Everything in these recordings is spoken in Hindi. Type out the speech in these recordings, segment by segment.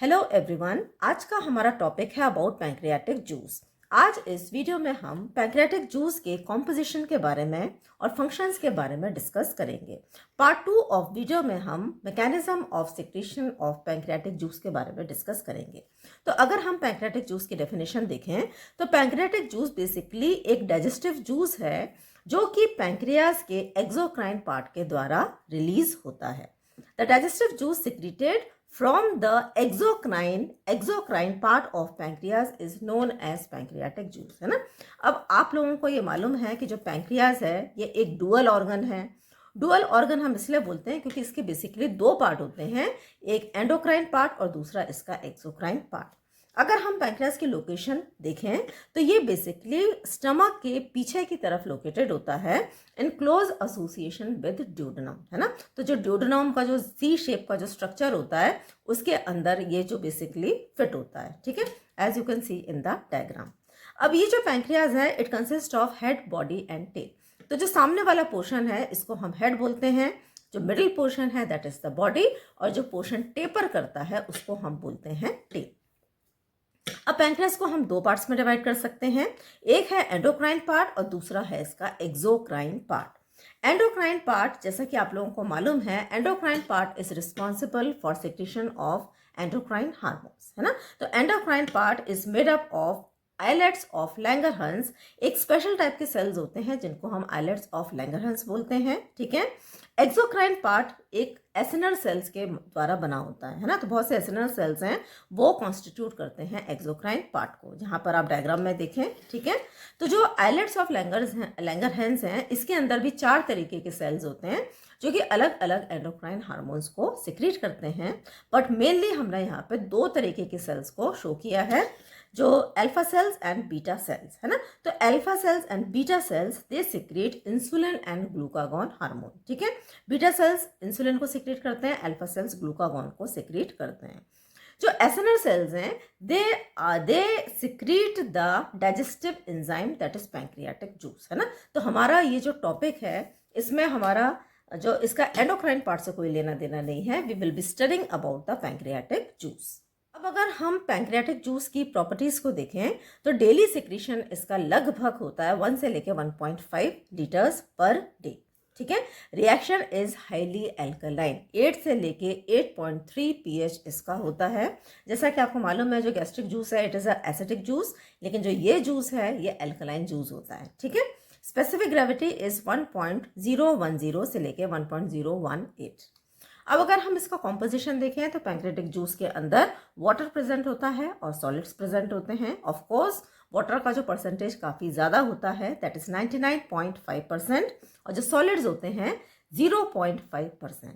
हेलो एवरीवन, आज का हमारा टॉपिक है अबाउट पैंक्रियाटिक जूस। आज इस वीडियो में हम पैंक्रियाटिक जूस के कॉम्पोजिशन के बारे में और फंक्शंस के बारे में डिस्कस करेंगे। पार्ट 2 ऑफ वीडियो में हम mechanism of secretion of pancreatic juice के बारे में डिस्कस करेंगे। तो अगर हम पैंक्रियाटिक जूस की डेफिनेशन देखें तो पैंक्रियाटिक जूस बेसिकली एक डाइजेस्टिव जूस है जो कि पैंक्रियाज के एक्सोक्राइन पार्ट के द्वारा रिलीज होता है। The digestive juice secreted from the exocrine part of pancreas is known as pancreatic juice, है ना। अब आप लोगों को ये मालूम है कि जो पैंक्रियाज है ये एक डुअल ऑर्गन है। डुअल ऑर्गन हम इसलिए बोलते हैं क्योंकि इसके बेसिकली दो पार्ट होते हैं, एक एंडोक्राइन पार्ट और दूसरा इसका एक्सोक्राइन पार्ट। अगर हम पैंक्रियाज की लोकेशन देखें तो ये बेसिकली स्टमक के पीछे की तरफ लोकेटेड होता है in close association with duodenum, है ना। तो जो ड्यूडेनम का जो सी शेप का जो स्ट्रक्चर होता है उसके अंदर ये जो बेसिकली फिट होता है, ठीक है, as you can see in the diagram. अब ये जो पैंक्रियाज है it consist of head, body and tail. तो जो सामने वाला पोर्शन है इसको हम हेड बोलते हैं, जो मिडिल पोर्शन है दैट इज द बॉडी, और जो पोर्शन टेपर करता है उसको हम बोलते हैं टेल। अब पैंक्रियास को हम दो पार्ट्स में डिवाइड कर सकते हैं, एक है एंडोक्राइन पार्ट और दूसरा है इसका एक्सोक्राइन पार्ट। एंडोक्राइन पार्ट, जैसा कि आप लोगों को मालूम है, endocrine part is responsible for secretion of endocrine hormones, है ना। तो endocrine part is made up of islets of Langerhans. एक स्पेशल टाइप के सेल्स होते हैं जिनको हम आइलेट्स ऑफ लैंगरहंस बोलते हैं, ठीक है। एक्सोक्राइन पार्ट एक एसिनर सेल्स के द्वारा बना होता है ना। तो बहुत से एसिनर सेल्स हैं वो कॉन्स्टिट्यूट करते हैं एक्सोक्राइन पार्ट को, जहां पर आप डायग्राम में देखें, ठीक है। तो जो आइलेट्स ऑफ लैंगरहंस हैं इसके अंदर भी 4 तरीके के सेल्स होते हैं जो कि अलग अलग एंडोक्राइन हार्मोन्स को सिक्रीट करते हैं, बट मेनली हमने यहाँ पे 2 तरीके के सेल्स को शो किया है, जो alpha cells and beta cells, है ना। तो alpha cells and beta cells they secrete insulin and glucagon hormone, ठीक है। बीटा सेल्स इंसुलिन को सिक्रीट करते हैं, अल्फा सेल्स ग्लूकागॉन को सिक्रीट करते हैं। जो एसिनर सेल्स हैं they secrete the digestive enzyme that is pancreatic juice, है ना। तो हमारा ये जो टॉपिक है इसमें हमारा जो इसका एंडोक्राइन पार्ट से कोई लेना देना नहीं है। We will be studying about the pancreatic juice. अब अगर हम पैंक्रियाटिक जूस की प्रॉपर्टीज को देखें तो डेली सिक्रीशन इसका लगभग होता है 1 से लेके 1.5 लीटर्स पर डे, ठीक है। रिएक्शन इज हाईली एल्कलाइन, 8 से लेके 8.3 pH इसका होता है। जैसा कि आपको मालूम है जो गैस्ट्रिक जूस है it is a acidic juice, लेकिन जो ये जूस है ये एल्कलाइन जूस होता है, ठीक है। स्पेसिफिक ग्रेविटी इज 1.010 से लेके 1.018। अब अगर हम इसका कॉम्पोजिशन देखें तो पैंक्रियाटिक जूस के अंदर वाटर प्रेजेंट होता है और सॉलिड्स प्रेजेंट होते हैं। ऑफ कोर्स वाटर का जो परसेंटेज काफ़ी ज़्यादा होता है दैट इज 99.5%, और जो सॉलिड्स होते हैं 0.5%।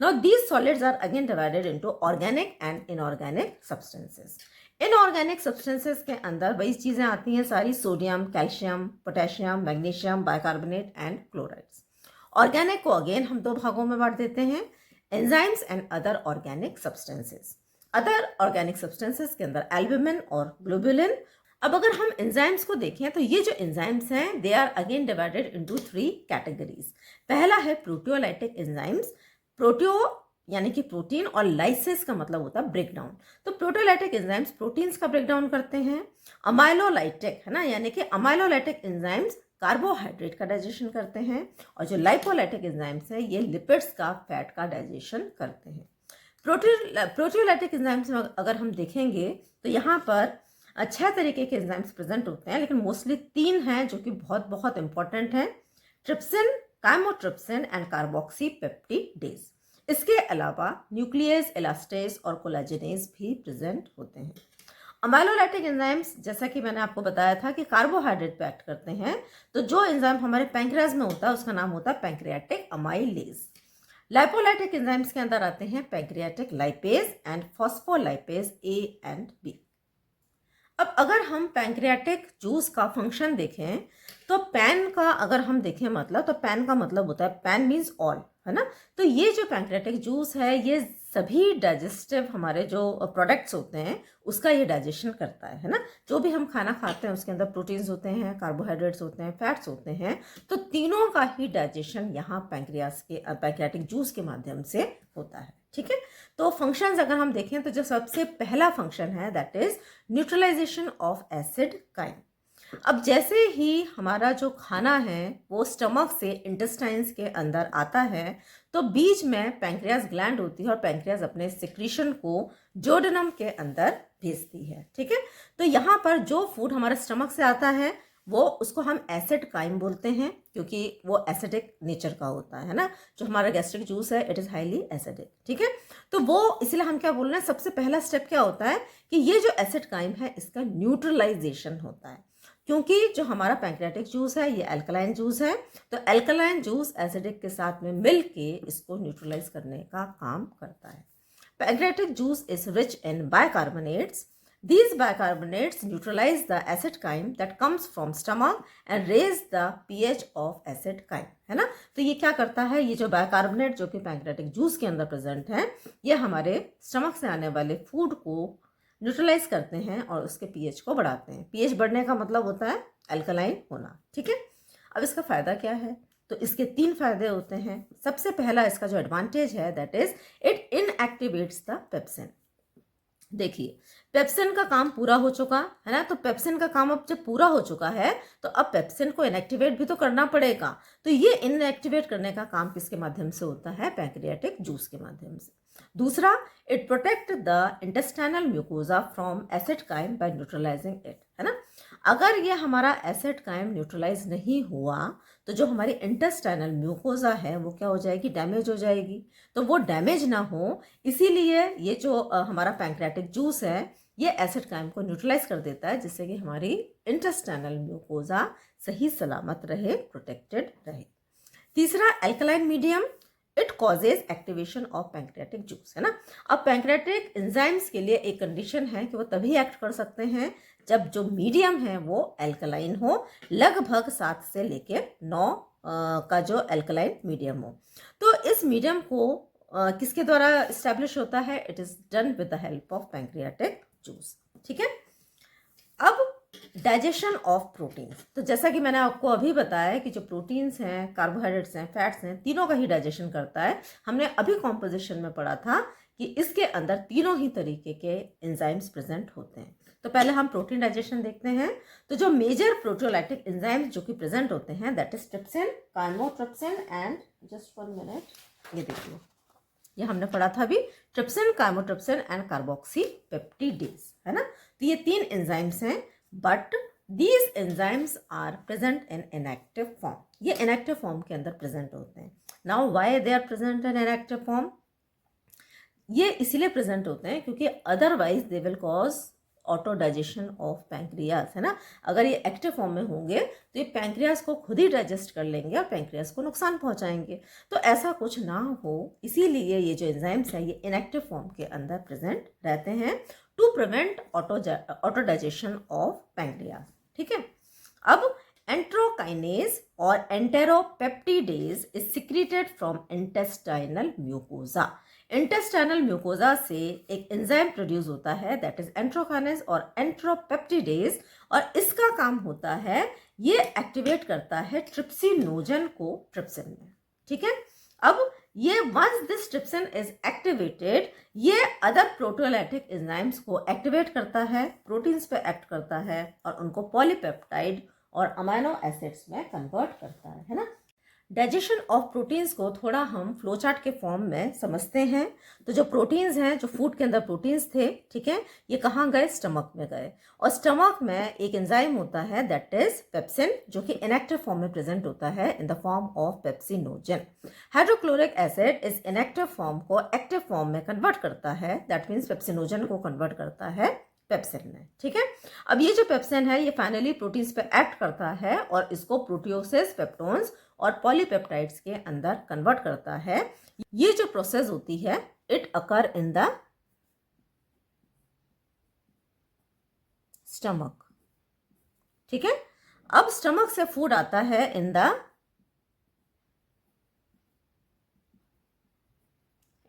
Now these solids are again divided into organic and inorganic substances. Inorganic substances के अंदर वही चीज़ें आती हैं सारी, sodium, calcium, potassium, magnesium, bicarbonate and chlorides. Organic को अगेन हम 2 भागों में बांट देते हैं, enzymes and other organic substances. Other organic substances के अंदर एल्ब्यूमिन और ग्लोबुलिन। अब अगर हम एंजाइम्स को देखें तो ये जो एंजाइम्स हैं they are again divided into 3 categories. पहला है प्रोटियोलाइटिक एंजाइम्स। प्रोटियो यानी कि प्रोटीन, और लाइसिस का मतलब होता है ब्रेक डाउन। तो प्रोटियोलाइटिक एंजाइम्स प्रोटीन्स का ब्रेक डाउन करते हैं। अमाइलोलाइटिक, है ना, यानी कि अमाइलोलाइटिक एंजाइम्स कार्बोहाइड्रेट का डाइजेशन करते हैं, और जो लाइपोलाइटिक एंजाइम्स है ये लिपिड्स का, फैट का डाइजेशन करते हैं। प्रोटियोलाइटिक एंजाइम्स में अगर हम देखेंगे तो यहाँ पर 6 तरीके के एंजाइम्स प्रेजेंट होते हैं, लेकिन मोस्टली 3 हैं जो कि बहुत बहुत इंपॉर्टेंट हैं, trypsin, chymotrypsin and carboxy peptidase. इसके अलावा न्यूक्लियस, इलास्टेज और कोलाजेनेज भी प्रेजेंट होते हैं। अमाइलोलाइटिक एंजाइम्स, जैसा कि मैंने आपको बताया था कि कार्बोहाइड्रेट पे एक्ट करते हैं, तो जो एंजाइम हमारे पैंक्रियाज में होता है उसका नाम होता है पैंक्रियाटिक अमाइलेज। लाइपोलाइटिक एंजाइम्स के अंदर आते हैं pancreatic lipase and phospholipase A and B. अब अगर हम पैंक्रियाटिक जूस का फंक्शन देखें तो पैन का अगर हम देखें मतलब, तो पैन का मतलब होता है, पैन मीन्स ऑल, है ना। तो ये जो पैंक्रियाटिक जूस है ये सभी डाइजेस्टिव हमारे जो प्रोडक्ट्स होते हैं उसका ये डाइजेशन करता है ना। जो भी हम खाना खाते हैं उसके अंदर प्रोटीन्स होते हैं, कार्बोहाइड्रेट्स होते हैं, फैट्स होते हैं, तो तीनों का ही डाइजेशन यहाँ पैंक्रियाटिक जूस के माध्यम से होता है। ठीक है। तो फंक्शंस अगर हम देखें तो जो सबसे पहला फंक्शन है that is neutralization of acid chyme. अब जैसे ही हमारा जो खाना है वो स्टमक से इंटेस्टाइन्स के अंदर आता है तो बीच में पैंक्रियास ग्लैंड होती है और पैंक्रियास अपने सिक्रीशन को जोडेनम के अंदर भेजती है, ठीक है। तो यहाँ पर जो फूड हमारे स्टमक से आता है वो उसको हम एसिड काइम बोलते हैं क्योंकि वो एसिडिक नेचर का होता है ना। जो हमारा गैस्ट्रिक जूस है इट इज़ हाईली एसिडिक, ठीक है। तो वो इसलिए हम क्या बोल रहे हैं, सबसे पहला स्टेप क्या होता है कि ये जो एसिड काइम है इसका न्यूट्रलाइजेशन होता है क्योंकि जो हमारा पैंक्रियाटिक जूस है ये अल्कलाइन जूस है। तो अल्कलाइन जूस एसिडिक के साथ में मिल के इसको न्यूट्रलाइज करने का काम करता है। Pancreatic juice is rich in bicarbonates. These bicarbonates neutralize the acid chyme that comes from stomach and raise the pH of acid chyme, है ना। तो ये क्या करता है, ये जो बाइकार्बोनेट जो कि पैंक्रियाटिक जूस के अंदर प्रेजेंट है ये हमारे स्टमक से आने वाले फूड को न्यूट्रलाइज करते हैं और उसके पीएच को बढ़ाते हैं। पीएच बढ़ने का मतलब होता है अल्कलाइन होना, ठीक है। अब इसका फ़ायदा क्या है, तो इसके 3 फायदे होते हैं। सबसे पहला इसका जो एडवांटेज है that is it inactivates the pepsin. देखिए पेप्सिन का काम पूरा हो चुका है ना, तो पेप्सिन का काम अब जब पूरा हो चुका है तो अब पेप्सिन को इनएक्टिवेट भी तो करना पड़ेगा। तो ये इनएक्टिवेट करने का काम किसके माध्यम से होता है, पैंक्रियाटिक जूस के माध्यम से। दूसरा, it protect the intestinal mucosa from acid chyme by neutralizing it, है ना। अगर ये हमारा एसिड काइम न्यूट्रलाइज नहीं हुआ तो जो हमारी इंटेस्टाइनल म्यूकोजा है वो क्या हो जाएगी, डैमेज हो जाएगी। तो वो डैमेज ना हो इसीलिए ये जो हमारा पैंक्रियाटिक जूस है ये एसिड काइम को न्यूट्रलाइज कर देता है जिससे कि हमारी इंटेस्टाइनल म्यूकोजा सही सलामत रहे, प्रोटेक्टेड रहे। तीसरा, alkaline medium, it causes activation of pancreatic juice, है ना। अब पैंक्रियाटिक एंजाइम्स के लिए एक कंडीशन है कि वो तभी एक्ट कर सकते हैं जब जो मीडियम है वो अल्कलाइन हो, लगभग 7 से लेके 9 का जो अल्कलाइन मीडियम हो। तो इस मीडियम को किसके द्वारा इस्टेब्लिश होता है, it is done with the help of pancreatic juice, ठीक है। अब डाइजेशन ऑफ प्रोटीन्स, तो जैसा कि मैंने आपको अभी बताया कि जो प्रोटीन्स हैं, कार्बोहाइड्रेट्स हैं, फैट्स हैं, तीनों का ही डाइजेशन करता है। हमने अभी कॉम्पोजिशन में पढ़ा था कि इसके अंदर तीनों ही तरीके के एंजाइम्स प्रेजेंट होते हैं। तो पहले हम प्रोटीन डाइजेशन देखते हैं। तो जो मेजर प्रोटियोलाइटिक एंजाइम्स जो कि प्रेजेंट होते हैं that is trypsin, chymotrypsin and just 1 minute, ये देखिए ये हमने पढ़ा था अभी, ट्रिप्सिन, काइमोट्रिप्सिन एंड कार्बोक्सीपेप्टिडेज, है ना। तो ये 3 एंजाइम्स हैं but these enzymes are present in inactive form. ये इनएक्टिव फॉर्म के अंदर प्रेजेंट होते हैं। Now why they are present in inactive form, ये इसीलिए प्रेजेंट होते हैं क्योंकि otherwise they will cause auto digestion of pancreas, है ना। अगर ये एक्टिव फॉर्म में होंगे तो ये पैंक्रियास को खुद ही डाइजेस्ट कर लेंगे और पैंक्रियास को नुकसान पहुंचाएंगे। तो ऐसा कुछ ना हो इसीलिए ये जो एंजाइम्स हैं ये इनएक्टिव फॉर्म के अंदर प्रेजेंट रहते हैं to prevent auto digestion of pancreas, ठीक है। अब एंट्रोकाइनेज और enteropeptidase is secreted from intestinal mucosa. Intestinal mucosa से एक एंजाइम प्रोड्यूस होता है दैट इज एंट्रोकाइनेज और एंट्रोपेप्टिडेज, और इसका काम होता है ये एक्टिवेट करता है ट्रिप्सिनोजन को ट्रिप्सिन में, ठीक है। अब ये once this trypsin is activated ये अदर प्रोटियोलाइटिक एंजाइम्स को एक्टिवेट करता है, प्रोटीन्स पे एक्ट करता है और उनको पॉलीपेप्टाइड और अमाइनो एसिड्स में कन्वर्ट करता है ना। डाइजेशन ऑफ प्रोटीन्स को थोड़ा हम फ्लो चार्ट के फॉर्म में समझते हैं। तो जो प्रोटीन्स हैं, जो फूड के अंदर प्रोटीन्स थे, ठीक है, ये कहाँ गए, स्टमक में गए। और स्टमक में एक एंजाइम होता है दैट इज पेप्सिन जो कि इनएक्टिव फॉर्म में प्रेजेंट होता है in the form of pepsinogen. Hydrochloric acid इस इनएक्टिव फॉर्म को एक्टिव फॉर्म में कन्वर्ट करता है, दैट मीन्स पेप्सिनोजन को कन्वर्ट करता है पेप्सिन में, ठीक है। अब ये जो पेप्सिन है ये फाइनली प्रोटीन्स पे एक्ट करता है और इसको प्रोटियोसिस, पेप्टोन्स और पॉलीपेप्टाइड्स के अंदर कन्वर्ट करता है। ये जो प्रोसेस होती है it occur in the stomach, ठीक है। अब स्टमक से फूड आता है इन द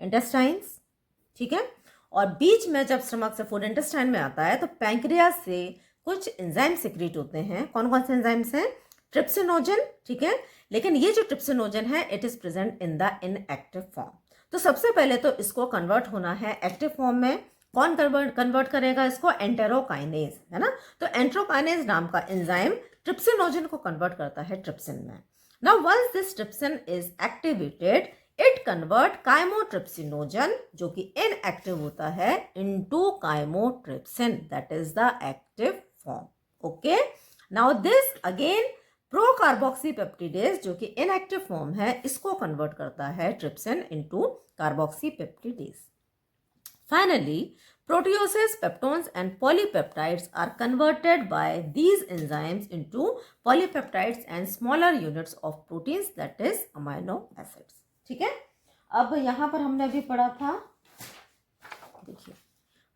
इंटेस्टाइन्स, ठीक है। और बीच में जब स्टमक से फूड इंटेस्टाइन में आता है तो पैंक्रियास से कुछ एंजाइम सिक्रीट होते हैं। कौन कौन से एंजाइम्स हैं, ट्रिप्सिनोजन, ठीक है। लेकिन ये जो ट्रिप्सिनोजन है it is present in the inactive form. तो सबसे पहले तो इसको कन्वर्ट होना है एक्टिव फॉर्म में। कौन कन्वर्ट करेगा इसको? एंटेरोकाइनेज, है ना। तो एंटेरोकाइनेज नाम का एंजाइम ट्रिप्सिनोजन को कन्वर्ट करता है ट्रिप्सिन में। Now once this trypsin is activated, it convert chymotrypsinogen, जो कि इनएक्टिव होता है, into chymotrypsin, that is the active form. Okay, now this again procarboxypeptidase, जो कि इनएक्टिव फॉर्म है, इसको कन्वर्ट करता है trypsin into carboxypeptidase. Finally, proteoses, peptones and polypeptides are converted by these enzymes into polypeptides and smaller units of proteins, that is amino acids. ठीक है, अब यहाँ पर हमने अभी पढ़ा था, देखिए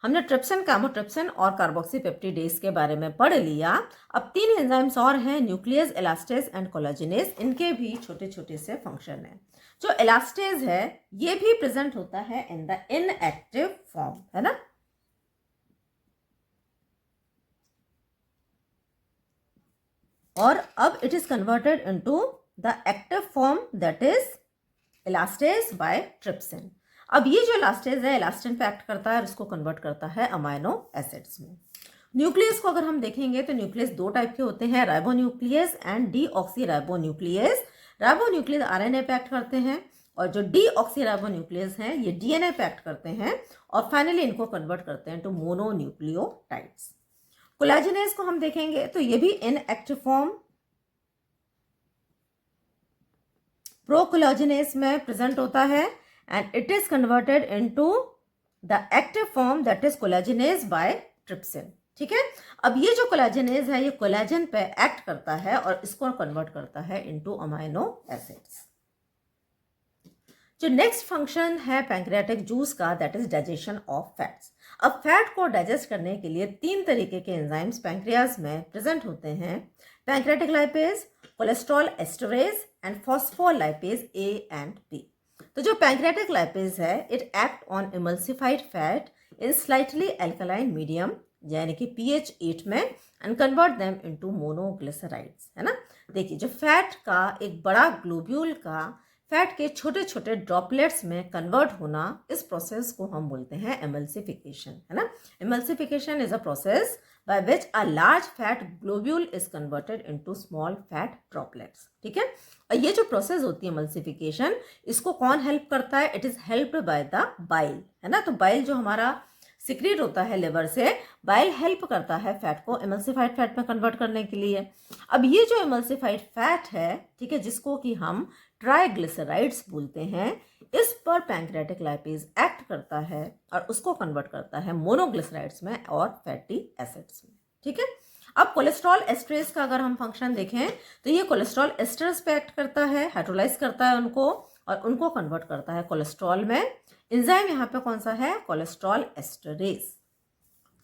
हमने ट्रिप्सिन, काइमोट्रिप्सिन और कार्बोक्सीपेप्टिडेज के बारे में पढ़ लिया। अब 3 एंजाइम्स और हैं, न्यूक्लियस, इलास्टेज एंड कोलाजिनेज। इनके भी छोटे छोटे से फंक्शन हैं। जो इलास्टेज है ये भी प्रेजेंट होता है इन द इनएक्टिव फॉर्म, है ना। और अब it is converted into the active form, that is elastase by trypsin. अब ये जो इलास्टेज है इलास्टिन पे एक्ट करता है और इसको कन्वर्ट करता है अमाइनो एसिड्स में। न्यूक्लियस को अगर हम देखेंगे तो न्यूक्लियस 2 टाइप के होते हैं, राइबोन्यूक्लियस एंड डीऑक्सीराइबोन्यूक्लियस। राइबोन्यूक्लियस आरएनए पे एक्ट करते हैं और जो डीऑक्सीराइबोन्यूक्लियस हैं ये डीएनए पे एक्ट करते हैं और फाइनली इनको कन्वर्ट करते हैं टू मोनोन्यूक्लियोटाइड्स। कोलाजिनेज को हम देखेंगे तो ये भी इनएक्टिव फॉर्म प्रोकोलाजिनेज में प्रेजेंट होता है and it is converted into the active form, that is collagenase by trypsin। ठीक है, अब ये जो कोलाजिनेज है ये कोलाजन पे एक्ट करता है और इसको कन्वर्ट करता है इनटू अमाइनो एसिड्स। जो नेक्स्ट फंक्शन है पैंक्रियाटिक जूस का, that is digestion of fats. अब फैट को डाइजेस्ट करने के लिए 3 तरीके के एंजाइम्स पैंक्रियाज में प्रेजेंट होते हैं, pancreatic lipase, cholesterol esterase and phospholipase A and B. तो जो पैंक्रियाटिक लाइपेज है it act on emulsified fat in slightly alkaline medium, यानी कि pH 8 में, and convert them into monoglycerides, है ना। देखिए जो फैट का एक बड़ा ग्लोब्यूल का फैट के छोटे छोटे ड्रॉपलेट्स में कन्वर्ट होना, इस प्रोसेस को हम बोलते हैं एमल्सिफिकेशन, है ना। Emulsification is a process by which a large fat globule is converted into small fat droplets। ठीक है, और ये जो प्रोसेस होती है एमल्सिफिकेशन, इसको कौन हेल्प करता है? It is helped by the bile, है ना। तो बाइल जो हमारा सिक्रीट होता है लिवर से, बाइल हेल्प करता है फैट को एमल्सिफाइड फैट में कन्वर्ट करने के लिए। अब ये जो एमल्सिफाइड फैट है, ठीक है, जिसको कि हम ट्राइग्लिसराइड्स बोलते हैं, इस पर पैंक्रियाटिक लाइपेज एक्ट करता है और उसको कन्वर्ट करता है मोनोग्लिसराइड्स में और फैटी एसिड्स में। ठीक है, अब कोलेस्ट्रॉल एस्टरेज का अगर हम फंक्शन देखें तो ये कोलेस्ट्रॉल एस्टर्स पे एक्ट करता है, हाइड्रोलाइज करता है उनको और उनको कन्वर्ट करता है कोलेस्ट्रॉल में। एंजाइम यहाँ पे कौन सा है? Cholesterol esterase.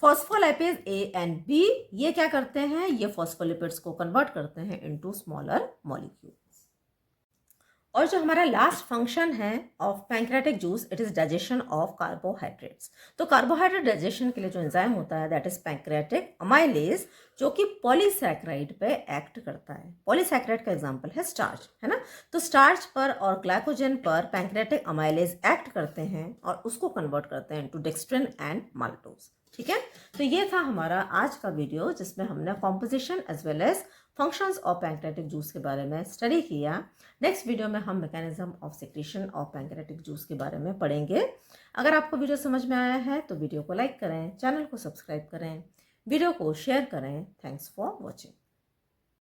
Phospholipase A and B ये क्या करते हैं? ये फॉस्फोलिपिड्स को कन्वर्ट करते हैं इनटू स्मॉलर मॉलिक्यूल्स। और जो हमारा लास्ट फंक्शन है of pancreatic juice, it is digestion of carbohydrates. तो कार्बोहाइड्रेट डाइजेशन के लिए जो एंजाइम होता है दैट इज पैंक्रियाटिक अमाइलेज, जो कि पॉलीसैकेराइड पे एक्ट करता है। पॉलीसैकेराइड का एग्जांपल है स्टार्च, है ना। तो स्टार्च पर और ग्लाइकोजन पर पैंक्रियाटिक अमाइलेज एक्ट करते हैं और उसको कन्वर्ट करते हैं इनटू डेक्स्ट्रिन एंड माल्टोज। ठीक है, तो ये था हमारा आज का वीडियो जिसमें हमने composition as well as functions of pancreatic juice के बारे में स्टडी किया। नेक्स्ट वीडियो में हम mechanism of secretion of pancreatic juice के बारे में पढ़ेंगे। अगर आपको वीडियो समझ में आया है तो वीडियो को लाइक करें, चैनल को सब्सक्राइब करें, वीडियो को शेयर करें। Thanks for watching.